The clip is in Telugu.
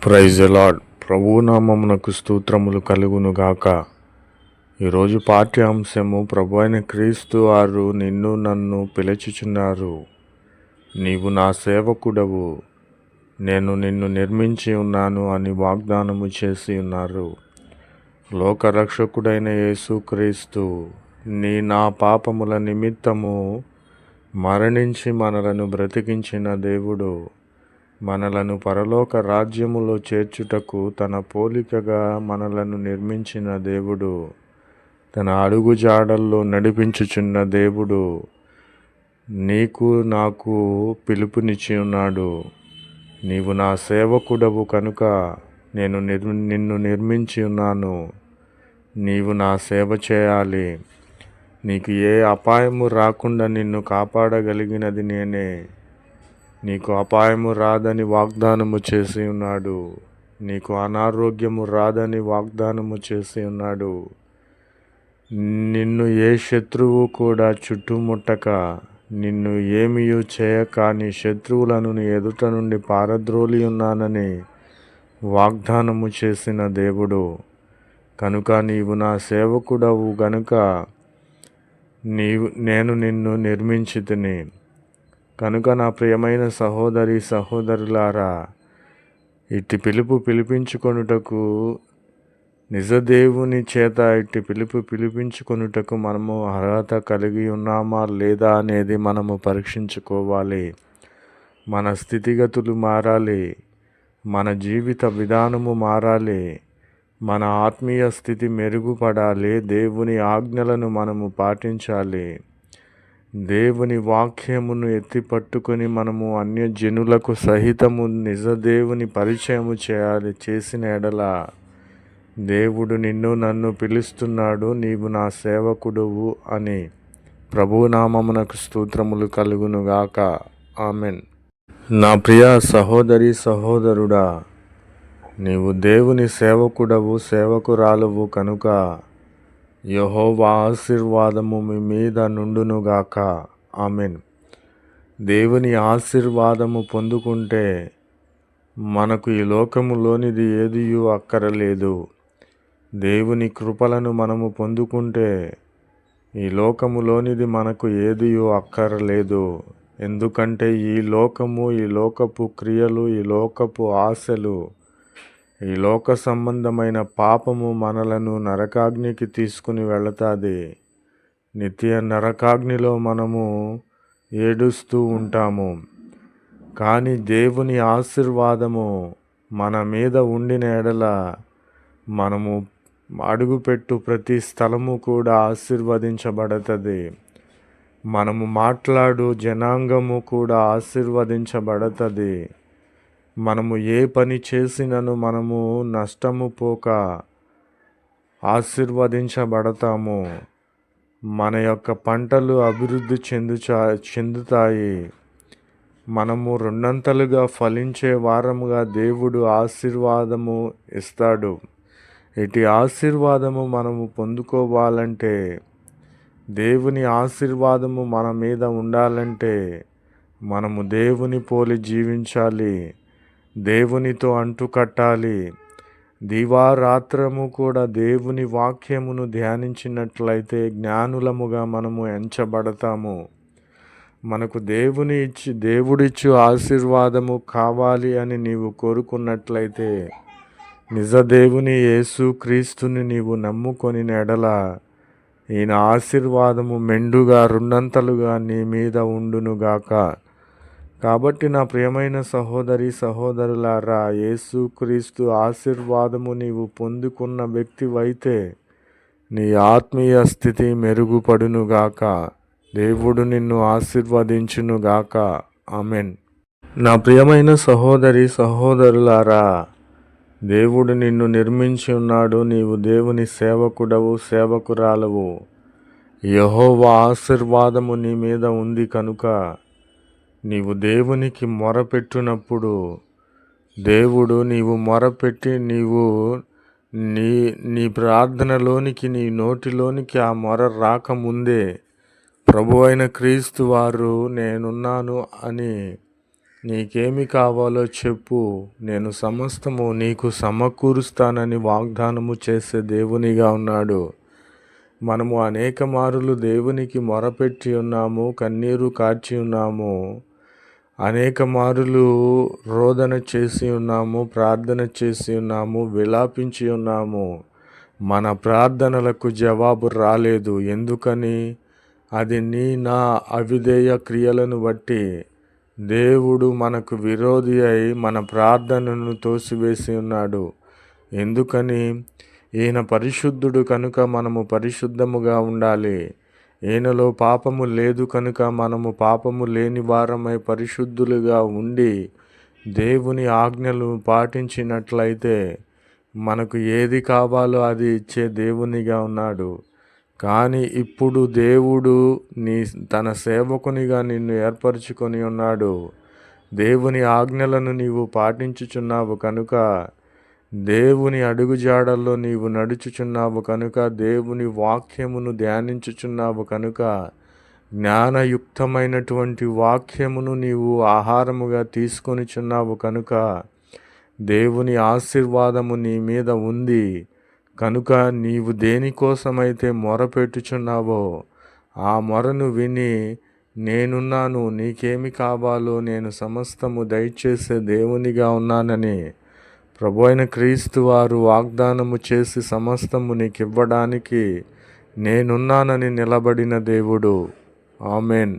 Praise the lord. ప్రభువు నామమునకు స్తోత్రములు కలుగును గాక. ఈరోజు పాఠ్యాంశము, ప్రభు అయిన క్రీస్తు వారు నిన్ను నన్ను పిలుచుచున్నారు. నీవు నా సేవకుడవు, నేను నిన్ను నిర్మించి ఉన్నాను అని వాగ్దానము చేసి ఉన్నారు. లోకరక్షకుడైన యేసుక్రీస్తు నా పాపముల నిమిత్తము మరణించి మనలను బ్రతికించిన దేవుడు, మనలను పరలోక రాజ్యములో చేర్చుటకు తన పోలికగా మనలను నిర్మించిన దేవుడు, తన అడుగు జాడల్లో నడిపించుచున్న దేవుడు నీకు నాకు పిలుపునిచ్చి ఉన్నాడు. నీవు నా సేవకుడవు కనుక నేను నిన్ను నిర్మించి ఉన్నాను. నీవు నా సేవ చేయాలి. నీకు ఏ అపాయము రాకుండా నిన్ను కాపాడగలిగినది నేనే. నీకు అపాయము రాదని వాగ్దానము చేసి ఉన్నాడు. నీకు అనారోగ్యము రాదని వాగ్దానము చేసి ఉన్నాడు. నిన్ను ఏ శత్రువు కూడా చుట్టుముట్టక, నిన్ను ఏమీయూ చేయక నీ శత్రువులను నీ ఎదుట నుండి పారద్రోలి ఉన్నానని వాగ్దానము చేసిన దేవుడు కనుక నీవు నా సేవకుడవు గనుక నేను నిన్ను నిర్మించితిని. కనుక నా ప్రియమైన సహోదరి సహోదరులారా, ఇట్టి పిలుపు పిలిపించుకొనుటకు, నిజదేవుని చేత ఇట్టి పిలిపించుకొనుటకు మనము అర్హత కలిగి ఉన్నామా లేదా అనేది మనము పరీక్షించుకోవాలి. మన స్థితిగతులు మారాలి, మన జీవిత విధానము మారాలి, మన ఆత్మీయ స్థితి మెరుగుపడాలి. దేవుని ఆజ్ఞలను మనము పాటించాలి. దేవుని వాక్యమును ఎత్తిపట్టుకొని మనము అన్యజనులకు సహితము నిజదేవుని పరిచయము చేసిన ఎడల దేవుడు నిన్ను నన్ను పిలుస్తున్నాడు, నీవు నా సేవకుడువు అని. ప్రభునామమునకు స్తోత్రములు కలుగునుగాక. ఆమెన్. నా ప్రియ సహోదరి సహోదరుడా, నీవు దేవుని సేవకుడవు సేవకురాలువు కనుక యెహోవా ఆశీర్వాదము మీ మీద నుండునుగాక. ఆమెన్. దేవుని ఆశీర్వాదము పొందుకుంటే మనకు ఈ లోకములోనిది ఏదియూ అక్కరలేదు. దేవుని కృపలను మనము పొందుకుంటే ఈ లోకములోనిది మనకు ఏదియూ అక్కరలేదు. ఎందుకంటే ఈ లోకము, ఈ లోకపు క్రియలు, ఈ లోకపు ఆశలు, ఈ లోక సంబంధమైన పాపము మనలను నరకాగ్నికి తీసుకుని వెళతాది. నిత్య నరకాగ్నిలో మనము ఏడుస్తూ ఉంటాము. కానీ దేవుని ఆశీర్వాదము మన మీద ఉండిన ఎడల మనము అడుగుపెట్టు ప్రతి స్థలము కూడా ఆశీర్వదించబడుతుంది. మనము మాట్లాడు జనాంగము కూడా ఆశీర్వదించబడుతుంది. మనము ఏ పని చేసినను మనము నష్టము పోక ఆశీర్వదించబడతాము. మన యొక్క పంటలు అభివృద్ధి చెందుతాయి. మనము రెండంతలుగా ఫలించే వారముగా దేవుడు ఆశీర్వాదము ఇస్తాడు. ఇటు ఆశీర్వాదము మనము పొందుకోవాలంటే, దేవుని ఆశీర్వాదము మన మీద ఉండాలంటే మనము దేవుని పోలి జీవించాలి, దేవునితో అంటుకట్టాలి. దివారాత్రము కూడా దేవుని వాక్యమును ధ్యానించినట్లయితే జ్ఞానులముగా మనము ఎంచబడతాము. మనకు దేవుడిచ్చు ఆశీర్వాదము కావాలి అని నీవు కోరుకున్నట్లయితే, నిజ దేవుని యేసుక్రీస్తుని నీవు నమ్ముకొని ఎడల ఈయన ఆశీర్వాదము మెండుగా రెండంతలుగా నీ మీద ఉండునుగాక. కాబట్టి నా ప్రియమైన సహోదరి సహోదరులారా, యేసుక్రీస్తు ఆశీర్వాదము నీవు పొందుకున్న వ్యక్తివైతే నీ ఆత్మీయ స్థితి మెరుగుపడునుగాక. దేవుడు నిన్ను ఆశీర్వదించునుగాక. ఆమెన్. నా ప్రియమైన సహోదరి సహోదరులారా, దేవుడు నిన్ను నిర్మించి ఉన్నాడు. నీవు దేవుని సేవకుడవు సేవకురాలవు. యెహోవా ఆశీర్వాదము నీ మీద ఉంది కనుక నీవు దేవునికి మొరపెట్టినప్పుడు దేవుడు నీవు మొరపెట్టి నీ ప్రార్థనలోనికి, నీ నోటిలోనికి ఆ మొర రాకముందే ప్రభు అయిన క్రీస్తు వారు నేనున్నాను అని నీకేమి కావాలో చెప్పు, నేను సమస్తము నీకు సమకూరుస్తానని వాగ్దానము చేసే దేవునిగా ఉన్నాడు. మనము అనేక మారులు దేవునికి మొరపెట్టి ఉన్నాము, కన్నీరు కార్చి ఉన్నాము, అనేక మారులు రోదన చేసి ఉన్నాము, ప్రార్థన చేసి ఉన్నాము, విలాపించి ఉన్నాము. మన ప్రార్థనలకు జవాబు రాలేదు. ఎందుకని? అది నా అవిధేయ క్రియలను బట్టి దేవుడు మనకు విరోధి అయి మన ప్రార్థనను తోసివేసి ఉన్నాడు. ఎందుకని? ఈయన పరిశుద్ధుడు కనుక మనము పరిశుద్ధముగా ఉండాలి. ఈయనలో పాపము లేదు కనుక మనము పాపము లేని వారమై పరిశుద్ధులుగా ఉండి దేవుని ఆజ్ఞలు పాటించినట్లయితే మనకు ఏది కావాలో అది ఇచ్చే దేవునిగా ఉన్నాడు. కానీ ఇప్పుడు దేవుడు తన సేవకునిగా నిన్ను ఏర్పరచుకొని ఉన్నాడు. దేవుని ఆజ్ఞలను నీవు పాటించుచున్నావు కనుక, దేవుని అడుగుజాడల్లో నీవు నడుచుచున్నావు కనుక, దేవుని వాక్యమును ధ్యానించుచున్నావు కనుక, జ్ఞానయుక్తమైనటువంటి వాక్యమును నీవు ఆహారముగా తీసుకొనిచున్నావు కనుక, దేవుని ఆశీర్వాదము నీ మీద ఉంది కనుక, నీవు దేనికోసమైతే మొరపెట్టుచున్నావో ఆ మొరను విని, నేనున్నాను, నీకేమి కావాలో నేను సమస్తము దయచేసే దేవునిగా ఉన్నానని ప్రభువైన క్రీస్తు వారు వాగ్దానము చేసి సమస్తము నీకివ్వడానికి నేనున్నానని నిలబడిన దేవుడు. ఆమెన్.